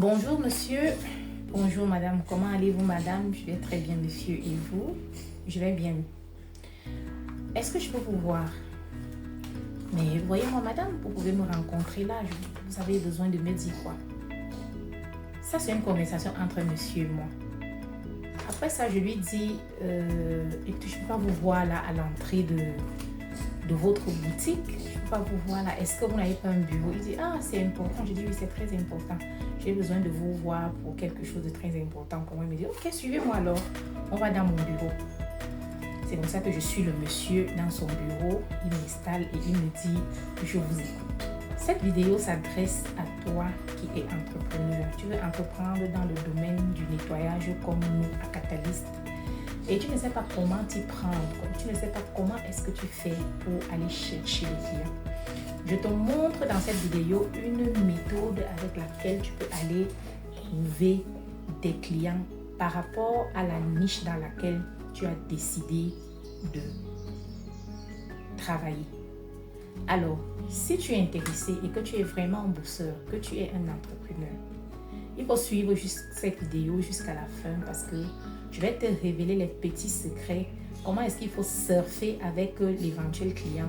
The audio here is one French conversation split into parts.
Bonjour monsieur, bonjour madame, comment allez-vous madame? Je vais très bien monsieur et vous? Je vais bien. Est-ce que je peux vous voir? Mais voyez-moi madame, vous pouvez me rencontrer là, vous avez besoin de me dire quoi? Ça c'est une conversation entre monsieur et moi. Après ça je lui dis, écoutez, je ne peux pas vous voir là à l'entrée de votre boutique. Je ne peux pas vous voir là. Est-ce que vous n'avez pas un bureau? Il dit, ah c'est important. Je dis, oui c'est très important. J'ai besoin de vous voir pour quelque chose de très important pour moi. Il me dit, ok, suivez-moi alors. On va dans mon bureau. C'est comme ça que je suis le monsieur dans son bureau. Il m'installe et il me dit, je vous écoute. Cette vidéo s'adresse à toi qui es entrepreneur. Tu veux entreprendre dans le domaine du nettoyage comme nous à Catalyst. Et tu ne sais pas comment t'y prendre. Tu ne sais pas comment est-ce que tu fais pour aller chercher les clients. Je te montre dans cette vidéo une méthode avec laquelle tu peux aller trouver des clients par rapport à la niche dans laquelle tu as décidé de travailler. Alors, si tu es intéressé et que tu es vraiment un bosseur, que tu es un entrepreneur, il faut suivre cette vidéo jusqu'à la fin parce que je vais te révéler les petits secrets. Comment est-ce qu'il faut surfer avec l'éventuel client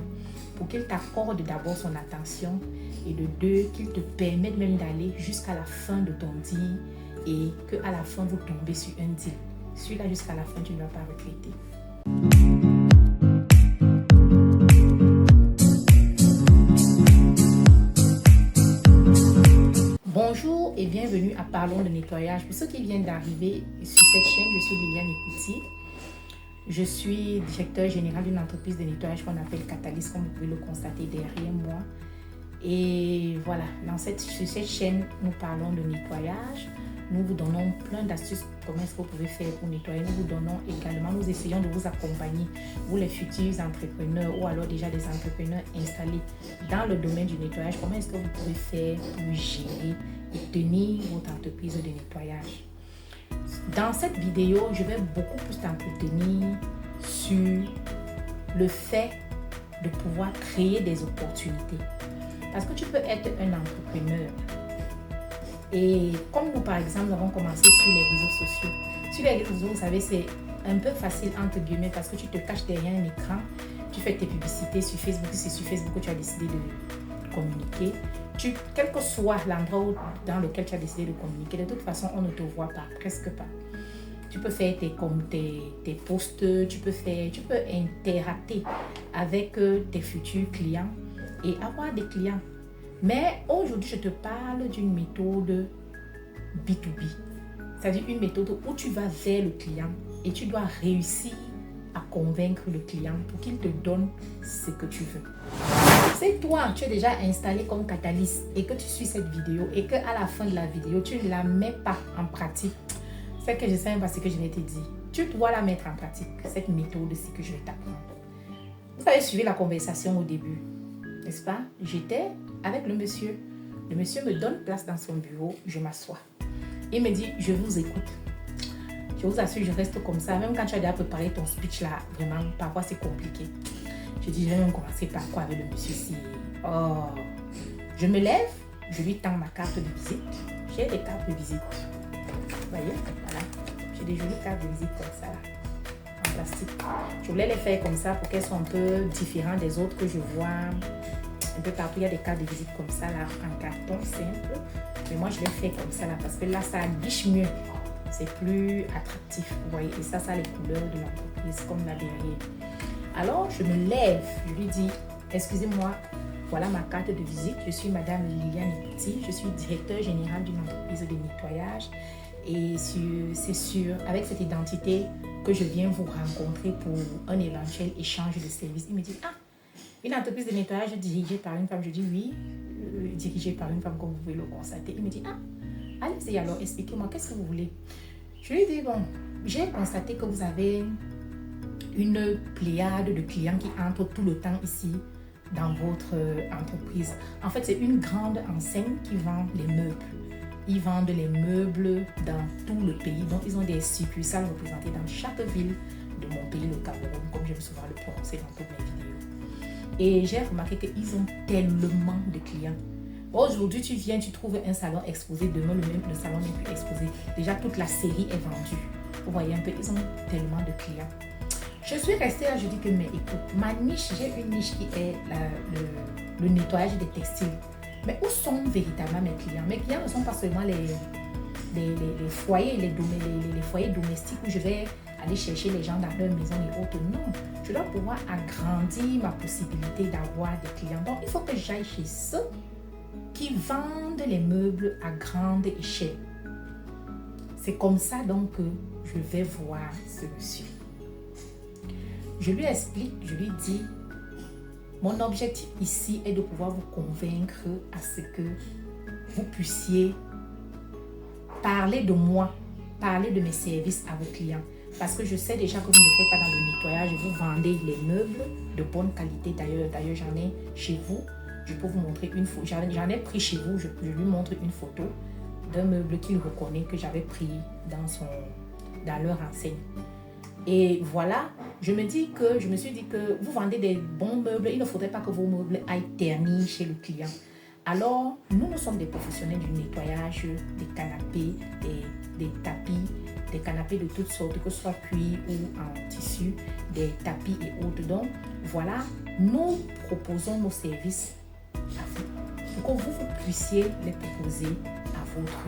pour qu'il t'accorde d'abord son attention et de deux, qu'il te permette même d'aller jusqu'à la fin de ton deal et qu'à la fin vous tombez sur un deal. Suis-là jusqu'à la fin, tu ne vas pas regretter. Bonjour et bienvenue à Parlons de nettoyage. Pour ceux qui viennent d'arriver sur cette chaîne, je suis Liliane Ekuti. Je suis directeur général d'une entreprise de nettoyage qu'on appelle Catalyst, comme vous pouvez le constater derrière moi. Et voilà, sur cette chaîne, nous parlons de nettoyage. Nous vous donnons plein d'astuces, comment est-ce que vous pouvez faire pour nettoyer. Nous vous donnons également, nous essayons de vous accompagner, vous les futurs entrepreneurs ou alors déjà des entrepreneurs installés dans le domaine du nettoyage. Comment est-ce que vous pouvez faire pour gérer et tenir votre entreprise de nettoyage. Dans cette vidéo, je vais beaucoup plus t'entretenir sur le fait de pouvoir créer des opportunités. Parce que tu peux être un entrepreneur. Et comme nous, par exemple, nous avons commencé sur les réseaux sociaux. Sur les réseaux sociaux, vous savez, c'est un peu facile entre guillemets parce que tu te caches derrière un écran. Tu fais tes publicités sur Facebook. C'est sur Facebook que tu as décidé de communiquer. Quel que soit l'endroit dans lequel tu as décidé de communiquer, de toute façon, on ne te voit pas, presque pas. Tu peux faire tes posts, tu peux interacter avec tes futurs clients et avoir des clients. Mais aujourd'hui, je te parle d'une méthode B2B. C'est-à-dire une méthode où tu vas vers le client et tu dois réussir à convaincre le client pour qu'il te donne ce que tu veux. Si toi, tu es déjà installé comme Catalyst et que tu suis cette vidéo et qu'à la fin de la vidéo, tu ne la mets pas en pratique, c'est que je ne sais pas ce que je vais te dire. Tu dois la mettre en pratique, cette méthode-ci que je vais t'apprendre. Vous avez suivi la conversation au début, n'est-ce pas? J'étais avec le monsieur. Le monsieur me donne place dans son bureau, je m'assois. Il me dit, je vous écoute. Je vous assure, je reste comme ça. Même quand tu as déjà préparé ton speech là, vraiment, parfois c'est compliqué. Je dis, je vais même commencer par quoi avec le monsieur si... Oh. Je me lève, je lui tends ma carte de visite. J'ai des cartes de visite. Vous voyez, voilà. J'ai des jolies cartes de visite comme ça, là, en plastique. Je voulais les faire comme ça pour qu'elles soient un peu différentes des autres que je vois un peu partout. Il y a des cartes de visite comme ça, là, en carton simple. Mais moi, je les fais comme ça, là, parce que là, ça guiche mieux. C'est plus attractif, vous voyez. Et ça les couleurs de l'entreprise, comme là derrière. Alors, je me lève, je lui dis, excusez-moi, voilà ma carte de visite. Je suis Madame Liliane Ekuti, je suis directeur général d'une entreprise de nettoyage. Et c'est avec cette identité que je viens vous rencontrer pour un éventuel échange de services. Il me dit, ah, une entreprise de nettoyage dirigée par une femme. Je dis oui, dirigée par une femme, comme vous pouvez le constater. Il me dit, ah, allez-y alors, expliquez-moi, qu'est-ce que vous voulez? Je lui dis, bon, j'ai constaté que vous avez une pléiade de clients qui entrent tout le temps ici dans votre entreprise. En fait, c'est une grande enseigne qui vend les meubles. Ils vendent les meubles dans tout le pays. Donc, ils ont des succursales représentées dans chaque ville de mon pays, le Cameroun, comme j'aime souvent le prononcer dans toutes mes vidéos. Et j'ai remarqué qu'ils ont tellement de clients Aujourd'hui, tu viens, tu trouves un salon exposé. Demain, le salon n'est plus exposé. Déjà, toute la série est vendue. Vous voyez un peu, ils ont tellement de clients. Je suis restée là, je dis que, mais écoute, ma niche, j'ai une niche qui est le nettoyage des textiles. Mais où sont véritablement mes clients? Mes clients ne sont pas seulement les foyers, les foyers domestiques où je vais aller chercher les gens dans leur maison et autres. Non, je dois pouvoir agrandir ma possibilité d'avoir des clients. Donc, il faut que j'aille chez ceux qui vendent les meubles à grande échelle. C'est comme ça donc que je vais voir ce monsieur. Je lui explique, je lui dis, mon objectif ici est de pouvoir vous convaincre à ce que vous puissiez parler de moi, parler de mes services à vos clients. Parce que je sais déjà que vous ne faites pas dans le nettoyage, vous vendez les meubles de bonne qualité. D'ailleurs, j'en ai chez vous. Je peux vous montrer une photo. J'en ai pris chez vous, je lui montre une photo d'un meuble qu'il reconnaît que j'avais pris dans leur enseigne. Et voilà, je me suis dit que vous vendez des bons meubles, il ne faudrait pas que vos meubles aillent ternis chez le client. Alors, nous sommes des professionnels du nettoyage des canapés, des tapis, des canapés de toutes sortes, que ce soit cuir ou en tissu, des tapis et autres. Donc, voilà, nous proposons nos services à vous, pour que vous puissiez les proposer à votre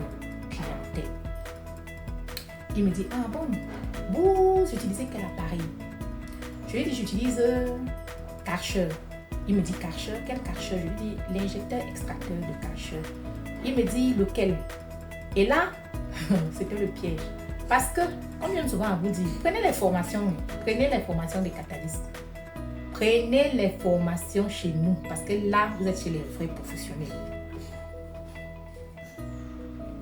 clientèle. Il me dit, ah bon, vous utilisez quel appareil? Je lui dis, j'utilise Karcher. Il me dit Karcher, quel Karcher? Je lui dis, l'injecteur extracteur de Karcher. Il me dit, lequel? Et là, c'était le piège. Parce que, comme je viens souvent à vous dire, prenez les formations des catalystes. Prenez les formations chez nous, parce que là, vous êtes chez les vrais professionnels.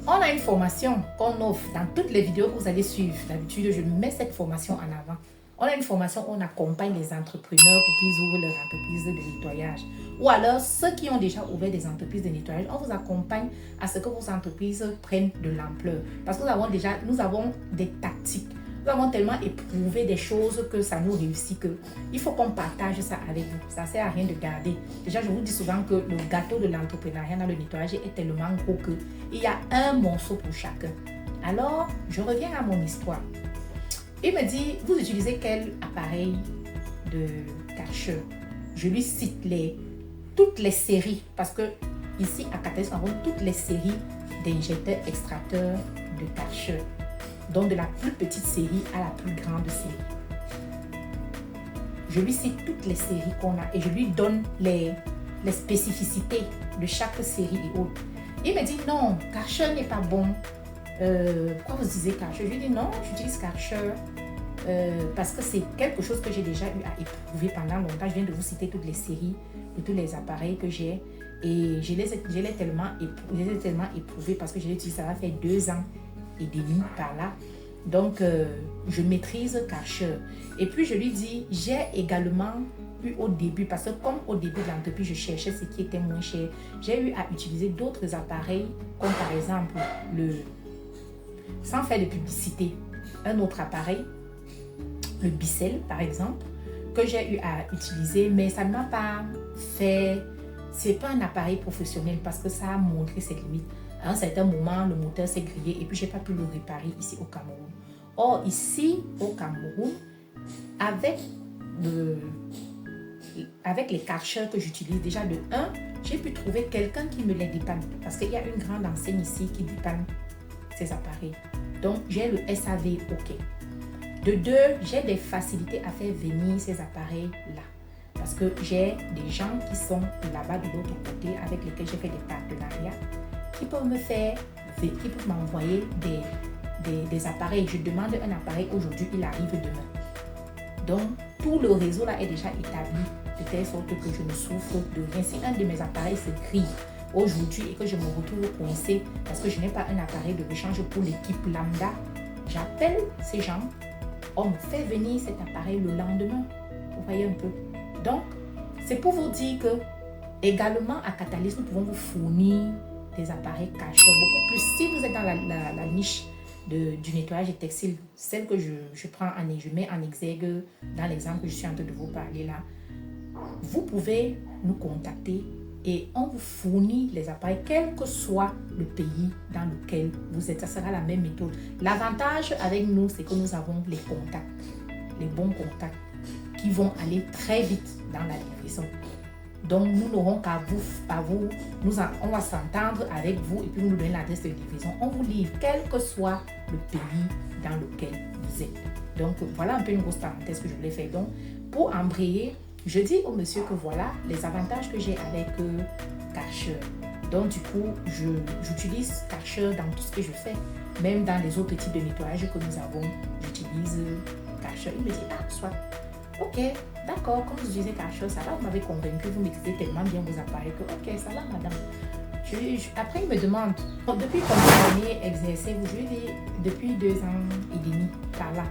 On a une formation qu'on offre dans toutes les vidéos que vous allez suivre. D'habitude, je mets cette formation en avant. On a une formation où on accompagne les entrepreneurs pour qu'ils ouvrent leur entreprise de nettoyage. Ou alors, ceux qui ont déjà ouvert des entreprises de nettoyage, on vous accompagne à ce que vos entreprises prennent de l'ampleur. Parce que nous avons des tactiques. Nous avons tellement éprouvé des choses que ça nous réussit que il faut qu'on partage ça avec vous. Ça ne sert à rien de garder. Déjà, je vous dis souvent que le gâteau de l'entrepreneuriat dans le nettoyage est tellement gros qu'il y a un morceau pour chacun. Alors, je reviens à mon histoire. Il me dit, vous utilisez quel appareil de Karcher? Je lui cite toutes les séries, parce que ici à Catalyst, nous avons toutes les séries d'injecteurs extracteurs de Karcher. Donc de la plus petite série à la plus grande série. Je lui cite toutes les séries qu'on a et je lui donne les spécificités de chaque série et autres. Il me dit non, Karcher n'est pas bon. Pourquoi vous disiez Karcher? Je lui dis non, j'utilise Karcher parce que c'est quelque chose que j'ai déjà eu à éprouver pendant longtemps. Je viens de vous citer toutes les séries de tous les appareils que j'ai et je les ai tellement éprouvés parce que je l'ai utilisé, ça va faire 2 ans et demi par là. Donc, je maîtrise Karcher. Et puis, je lui dis, j'ai également eu au début, parce que comme au début de l'entreprise, je cherchais ce qui était moins cher, j'ai eu à utiliser d'autres appareils, comme par exemple, sans faire de publicité, un autre appareil, le Bicel par exemple, que j'ai eu à utiliser, mais ça ne m'a pas fait, c'est pas un appareil professionnel parce que ça a montré ses limites. À un certain moment, le moteur s'est grillé et puis je n'ai pas pu le réparer ici au Cameroun. Or, ici au Cameroun, avec les Karcher que j'utilise déjà de 1, j'ai pu trouver quelqu'un qui me les dépanne. Parce qu'il y a une grande enseigne ici qui dépanne ces appareils. Donc, j'ai le SAV OK. De 2, j'ai des facilités à faire venir ces appareils-là. Parce que j'ai des gens qui sont là-bas de l'autre côté avec lesquels j'ai fait des partenariats qui peuvent m'envoyer des appareils. Je demande un appareil aujourd'hui, il arrive demain. Donc, tout le réseau là est déjà établi de telle sorte que je ne souffre de rien. Si un de mes appareils se grille aujourd'hui et que je me retrouve coincé parce que je n'ai pas un appareil de rechange pour l'équipe lambda, j'appelle ces gens, on me fait venir cet appareil le lendemain. Vous voyez un peu. Donc, c'est pour vous dire que également à Catalyst, nous pouvons vous fournir des appareils Karcher beaucoup plus. Si vous êtes dans la niche du nettoyage des textiles, celle que je mets en exergue dans l'exemple que je suis en train de vous parler là, vous pouvez nous contacter et on vous fournit les appareils, quel que soit le pays dans lequel vous êtes. Ça sera la même méthode. L'avantage avec nous, c'est que nous avons les contacts, les bons contacts qui vont aller très vite dans la livraison. Donc, nous n'aurons qu'à vous, on va s'entendre avec vous et puis vous nous donnez l'adresse de livraison. On vous livre, quel que soit le pays dans lequel vous êtes. Donc, voilà un peu une grosse parenthèse que je voulais faire. Donc, pour embrayer, je dis au monsieur que voilà les avantages que j'ai avec Karcher. Donc, du coup, j'utilise Karcher dans tout ce que je fais. Même dans les autres types de nettoyage que nous avons, j'utilise Karcher. Il me dit, ah, soit. Ok, d'accord, comme vous utilisez Karcher, ça va, vous m'avez convaincu, vous maîtrisez tellement bien vos appareils que, ok, ça va, madame. Après, il me demande, depuis combien d'années exercez-vous? Je lui dis, depuis 2 ans et demi, par là.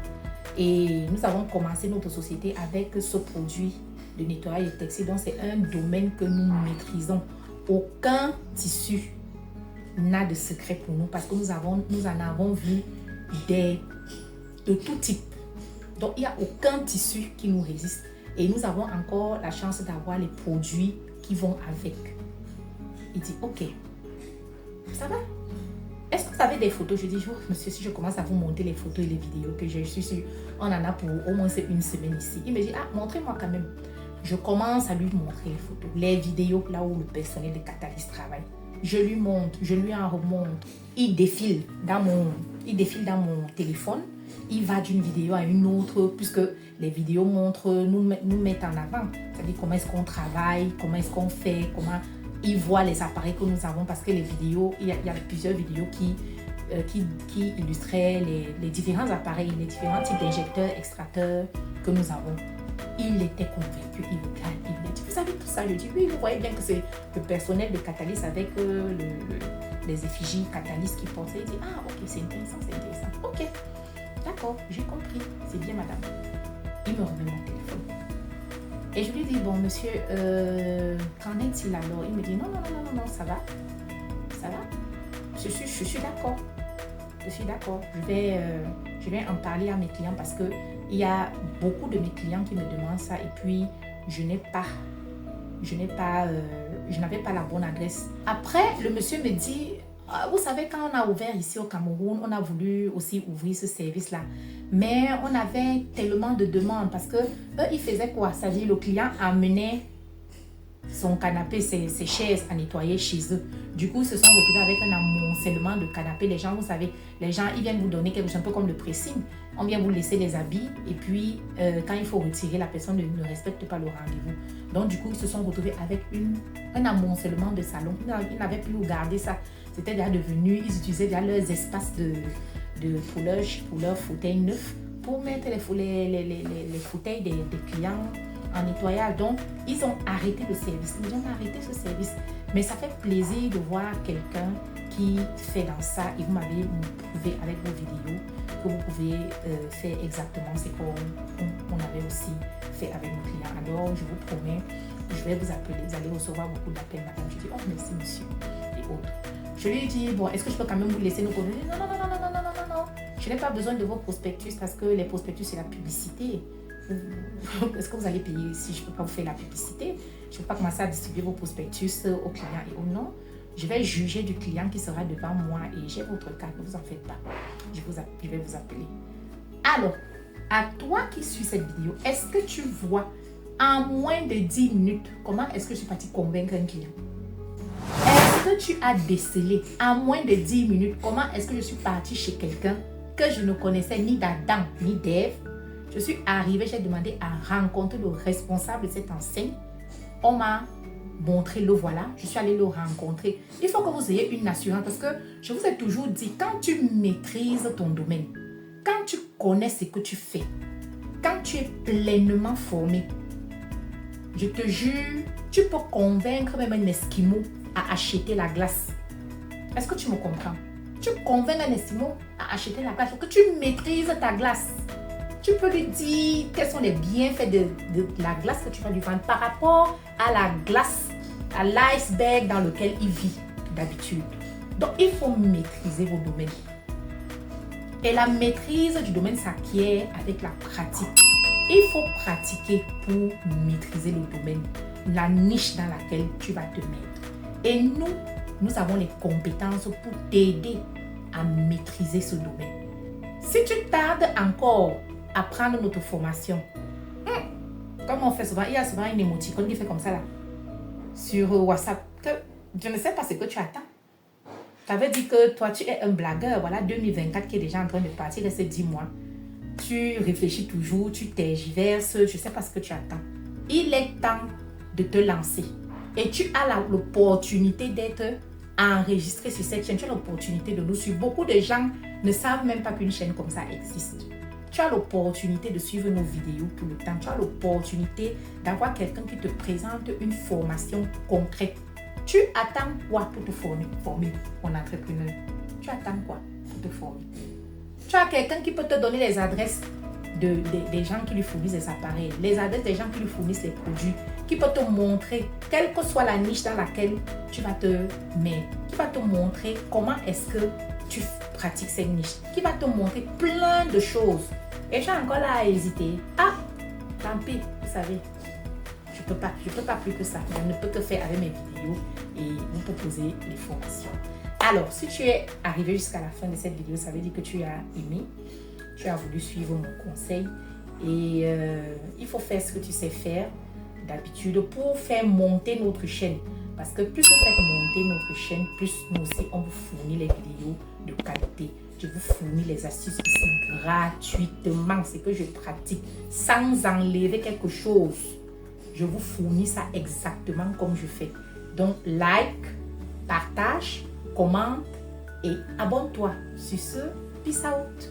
Et nous avons commencé notre société avec ce produit de nettoyage textile. Donc, c'est un domaine que nous maîtrisons. Aucun tissu n'a de secret pour nous parce que nous en avons vu de tout type. Donc, il n'y a aucun tissu qui nous résiste. Et nous avons encore la chance d'avoir les produits qui vont avec. Il dit, ok, ça va? Est-ce que vous avez des photos? Je dis, oh, monsieur, si je commence à vous montrer les photos et les vidéos que je suis sûre, on en a pour au moins une semaine ici. Il me dit, ah, montrez-moi quand même. Je commence à lui montrer les photos, les vidéos là où le personnel de Catalyst travaille. Je lui montre, je lui en remonte. Il défile dans mon téléphone. Il va d'une vidéo à une autre, puisque les vidéos nous mettent en avant. C'est-à-dire comment est-ce qu'on travaille, comment est-ce qu'on fait, comment il voit les appareils que nous avons. Parce que les vidéos, il y a plusieurs vidéos qui illustraient les différents appareils, les différents types d'injecteurs, extracteurs que nous avons. Il était convaincu, il regarde, il me dit, vous savez tout ça? Je dis, oui, vous voyez bien que c'est le personnel de Catalyst avec les effigies Catalyst qui portent. Il dit, ah, ok, c'est intéressant. Ok. D'accord, j'ai compris. C'est bien, madame. Il me remet mon téléphone. Et je lui dis, bon, monsieur, qu'en est-il alors? Il me dit, non, ça va. Ça va. Je suis d'accord. Je vais en parler à mes clients parce que il y a beaucoup de mes clients qui me demandent ça et puis je n'avais pas la bonne adresse. Après, le monsieur me dit, vous savez, quand on a ouvert ici au Cameroun, on a voulu aussi ouvrir ce service-là. Mais on avait tellement de demandes parce que eux, ils faisaient quoi? C'est-à-dire, le client amenait son canapé, ses chaises à nettoyer chez eux. Du coup, ils se sont retrouvés avec un amoncellement de canapés. Les gens, vous savez, ils viennent vous donner quelque chose, un peu comme le pressing. On vient vous laisser les habits et puis quand il faut retirer, la personne ne respecte pas le rendez-vous. Donc, du coup, ils se sont retrouvés avec un amoncellement de salon. Ils n'avaient plus où garder ça. C'était déjà devenu, ils utilisaient déjà leurs espaces pour leurs fauteuils neufs pour mettre les fauteuils des clients en nettoyage. Donc, ils ont arrêté le service. Ils ont arrêté ce service. Mais ça fait plaisir de voir quelqu'un qui fait dans ça et vous m'avez prouvé avec vos vidéos que vous pouvez faire exactement ce qu'on avait aussi fait avec nos clients. Alors, je vous promets, je vais vous appeler. Vous allez recevoir beaucoup d'appels, madame. Je dis, oh, merci, monsieur, et autres. Je lui ai dit, bon, est-ce que je peux quand même vous laisser nos produits? Non. Je n'ai pas besoin de vos prospectus parce que les prospectus, c'est la publicité. Est-ce que vous allez payer si je ne peux pas vous faire la publicité? Je ne peux pas commencer à distribuer vos prospectus aux clients et aux non. Je vais juger du client qui sera devant moi et j'ai votre carte, ne vous en faites pas. Je vais vous appeler. Alors, à toi qui suis cette vidéo, est-ce que tu vois en moins de 10 minutes comment est-ce que je suis partie convaincre un client? Est-ce que tu as décelé en moins de 10 minutes comment est-ce que je suis partie chez quelqu'un que je ne connaissais ni d'Adam ni d'Ève? Je suis arrivée, j'ai demandé à rencontrer le responsable de cette enseigne. On m'a montré, le voilà, je suis allée le rencontrer. Il faut que vous ayez une assurance parce que je vous ai toujours dit, quand tu maîtrises ton domaine, quand tu connais ce que tu fais, quand tu es pleinement formé, je te jure, tu peux convaincre même un Esquimau à acheter la glace. Est-ce que tu me comprends? Tu convaincs un Esquimau à acheter la glace parce que tu maîtrises ta glace. Tu peux lui dire quels sont les bienfaits de la glace que tu vas lui vendre par rapport à la glace, à l'iceberg dans lequel il vit d'habitude. Donc, il faut maîtriser vos domaines. Et la maîtrise du domaine s'acquiert avec la pratique. Il faut pratiquer pour maîtriser le domaine. la niche dans laquelle tu vas te mettre. Et nous avons les compétences pour t'aider à maîtriser ce domaine. Si tu tardes encore à prendre notre formation, comme on fait souvent, il y a souvent une émoticône qui fait comme ça là, sur WhatsApp, que je ne sais pas ce que tu attends. Ça veut dire que toi, tu es un blagueur. Voilà, 2024 qui est déjà en train de partir, reste 10 mois. Tu réfléchis toujours, tu tergiverses, je ne sais pas ce que tu attends. Il est temps de te lancer. Et tu as l'opportunité d'être enregistré sur cette chaîne. Tu as l'opportunité de nous suivre. Beaucoup de gens ne savent même pas qu'une chaîne comme ça existe. Tu as l'opportunité de suivre nos vidéos tout le temps. Tu as l'opportunité d'avoir quelqu'un qui te présente une formation concrète. Tu attends quoi pour te former, mon entrepreneur? Tu attends quoi pour te former? Tu as quelqu'un qui peut te donner les adresses des gens qui lui fournissent des appareils, les adresses des gens qui lui fournissent les produits, qui peut te montrer, quelle que soit la niche dans laquelle tu vas te mettre, qui va te montrer comment est-ce que tu pratiques cette niche, qui va te montrer plein de choses. Et tu es encore là à hésiter. Ah, tant pis, vous savez. Je peux pas plus que ça. Je ne peux que faire avec mes vidéos et vous proposer les formations. Alors, si tu es arrivé jusqu'à la fin de cette vidéo, ça veut dire que tu as aimé, tu as voulu suivre mon conseil et il faut faire ce que tu sais faire d'habitude pour faire monter notre chaîne. Parce que plus vous faites monter notre chaîne, plus nous aussi, on vous fournit les vidéos de qualité. Je vous fournis les astuces ici gratuitement, ce que je pratique, sans enlever quelque chose. Je vous fournis ça exactement comme je fais. Donc, like, partage, commente et abonne-toi. Sur ce, peace out.